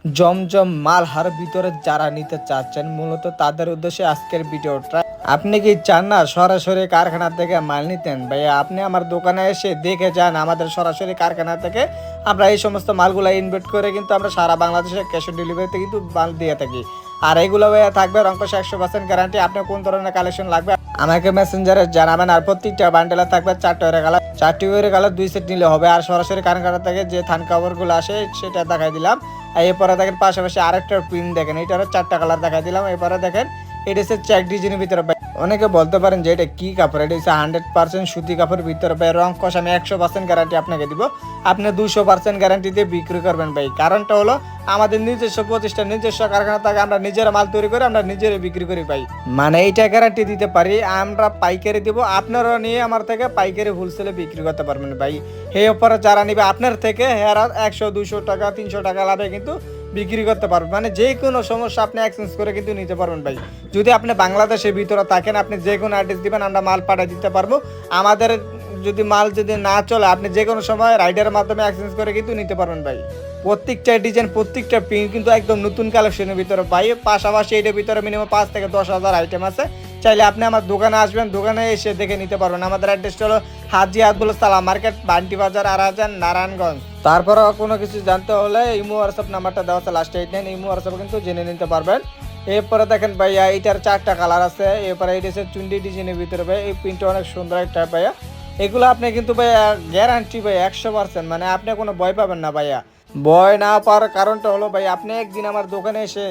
জমজম মালহার ভিতরে যারা নিতে চাচ্ছেন মূলত তাদের উদ্দেশ্যে আজকের ভিডিওটা। আপনি কি চান না সরাসরি কারখানা থেকে মাল নিতেন? ভাইয়া আপনি আমার দোকানে এসে দেখে যান, আমাদের সরাসরি কারখানা থেকে আমরা এই সমস্ত মালগুলো ইনভেস্ট করে কিন্তু আমরা সারা বাংলাদেশে ক্যাশ অন ডেলিভারিতে কিন্তু মাল দিয়ে থাকি। আর এগুলো ভাইয়া থাকবে রঙ্কশ 100% গ্যারান্টি। আপনার কোন ধরনের কালেকশন লাগবে আমাকে মেসেঞ্জারে জানাবেন। আর প্রত্যেকটা বান্ডেলে থাকবে 4টা কালার, 4টি কালার 2 সেট নিলে হবে। আর সরাসরি কারখানা থেকে যে থান কাভারগুলো আসে সেটা দেখাই দিলাম। এরপরে দেখেন পাশাপাশি আরেকটা প্রিন্ট দেখেন, এটারও 4টা কালার দেখাই দিলাম। এরপরে দেখেন এটা হচ্ছে চেক ডিজাইনের ভিতরে। অনেকে বলতে পারেন যে এটা কি কাপড়, এটা হচ্ছে 100% সুতি কাপড়ের ভিতরে ভাই। রং কষ আমি 100% গ্যারান্টি আপনাকে দিব, আপনি 200% গ্যারান্টি দিয়ে বিক্রি করবেন ভাই। কারণটা হলো আমাদের নিজস্ব প্রতিষ্ঠান, নিজস্ব কারখানা থেকে আমরা নিজেরা মাল তৈরি করে আমরা নিজেরাই বিক্রি করি ভাই। মানে এইটা গ্যারান্টি দিতে পারি, আমরা পাইকারি দিব, আপনারা নিয়ে আমার থেকে পাইকারি হোলসেলে বিক্রি করতে পারবেন ভাই। এই অফারে যারা নিবে আপনার থেকে হেরা 100 200 টাকা 300 টাকা লাভে কিন্তু বিক্রি করতে পারবেন। মানে যে কোনো সমস্যা আপনি এক্সচেঞ্জ করে কিন্তু নিতে পারবেন ভাই। যদি আপনি বাংলাদেশের ভিতরে থাকেন, আপনি যে কোনো অ্যাড্রেস দিবেন, আমরা মাল পাঠিয়ে দিতে পারবো। আমাদের যদি মাল যদি না চলে, আপনি যে কোনো সময় রাইডারের মাধ্যমে এক্সচেঞ্জ করে কিন্তু নিতে পারবেন ভাই। প্রত্যেকটা ডিজাইন, প্রত্যেকটা প্রিন্ট কিন্তু একদম নতুন কালেকশনের ভিতরে পাই। পাশাপাশি এটার ভিতরে মিনিমাম 5 থেকে 10,000 আইটেম আছে। চাইলে আপনি আমার দোকানে আসবেন, দোকানে এসে দেখে নিতে পারবেন। আমাদের অ্যাড্রেসটা হলো হাজি আব্দুল সালাম মার্কেট, বান্টি বাজার, আরাজান, নারায়ণগঞ্জ। তারপরে কোনো কিছু জানতে হলে ইমো হোয়াটসঅ্যাপ নাম্বারটা দেওয়া আছে লাস্টে 89, ইমো হোয়াটসঅ্যাপ কিন্তু জেনে নিতে পারবেন। এরপরে দেখেন ভাইয়া এইটার 4টা কালার আছে। এরপরে এটা হচ্ছে চুন্ডি ডিজাইনের ভিতরে ভাই, এই প্রিন্টটা অনেক সুন্দর একটা ভাইয়া। এগুলো আপনি কিন্তু ভাইয়া গ্যারান্টি ভাই 100%, মানে আপনি কোনো ভয় পাবেন না ভাইয়া। ভয় না পাওয়ার কারণটা হলো ভাই আপনি একদিন আমার দোকানে এসে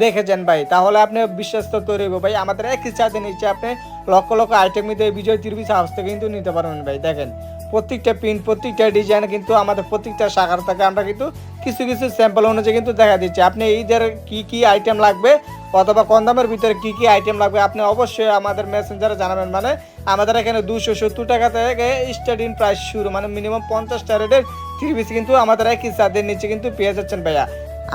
দেখে যান ভাই, তাহলে আপনি বিশ্বাস তো তৈরি হইব ভাই। আমাদের একই চাঁদে নিচে আপনি লক্ষ লক্ষ আইটেম নিতে বিজয় তিরবিশ হাউস থেকে কিন্তু নিতে পারবেন ভাই। দেখেন প্রত্যেকটা প্রিন্ট, প্রত্যেকটা ডিজাইন কিন্তু আমাদের প্রত্যেকটা শাখার থেকে আমরা কিন্তু কিছু কিছু স্যাম্পল অনুযায়ী কিন্তু দেখা দিচ্ছি। আপনি এইদের কি কি আইটেম লাগবে অথবা কম দামের ভিতরে কি কি আইটেম লাগবে আপনি অবশ্যই আমাদের মেসেঞ্জারে জানাবেন। মানে আমাদের এখানে 270 টাকা থেকে স্টার্টিং প্রাইস শুরু, মানে মিনিমাম 50টা রেটের থ্রি পিস কিন্তু আমাদের একই ছাদের নিচে কিন্তু পেয়ে যাচ্ছেন ভাইয়া।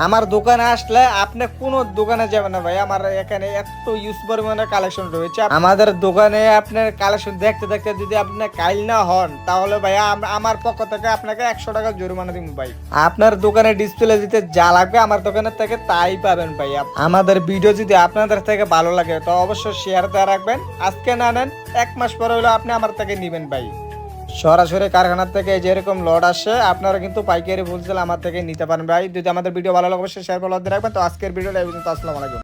আমার দোকানে আসলে আপনি কোনো দোকানে যাবেন না ভাই, আমার এখানে এত ইউজ পরিমাণে কালেকশন রয়েছে। আমাদের দোকানে আপনার কালেকশন দেখতে দেখতে যদি আপনি কাইল না হন, তাহলে ভাইয়া আমার পক্ষ থেকে আপনাকে 100 টাকা জরিমানা দিব ভাই। আপনার দোকানে ডিসপ্লে দিতে যা লাগবে আমার দোকানের থেকে তাই পাবেন ভাই। আমাদের ভিডিও যদি আপনাদের থেকে ভালো লাগে তো অবশ্যই শেয়ার দিয়ে রাখবেন। আজকে না নেন, 1 মাস পরে হলো আপনি আমার থেকে নেবেন ভাই। সরাসরি কারখানা থেকে যেরকম লড আসে আপনারা কিন্তু পাইকারি হোলসেল আমার থেকে নিতে পারেন ভাই। যদি আমাদের ভিডিও ভালো লাগে অবশ্যই শেয়ার করে রাখবেন। তো আজকের ভিডিওটা এই পর্যন্ত। আসসালামু আলাইকুম।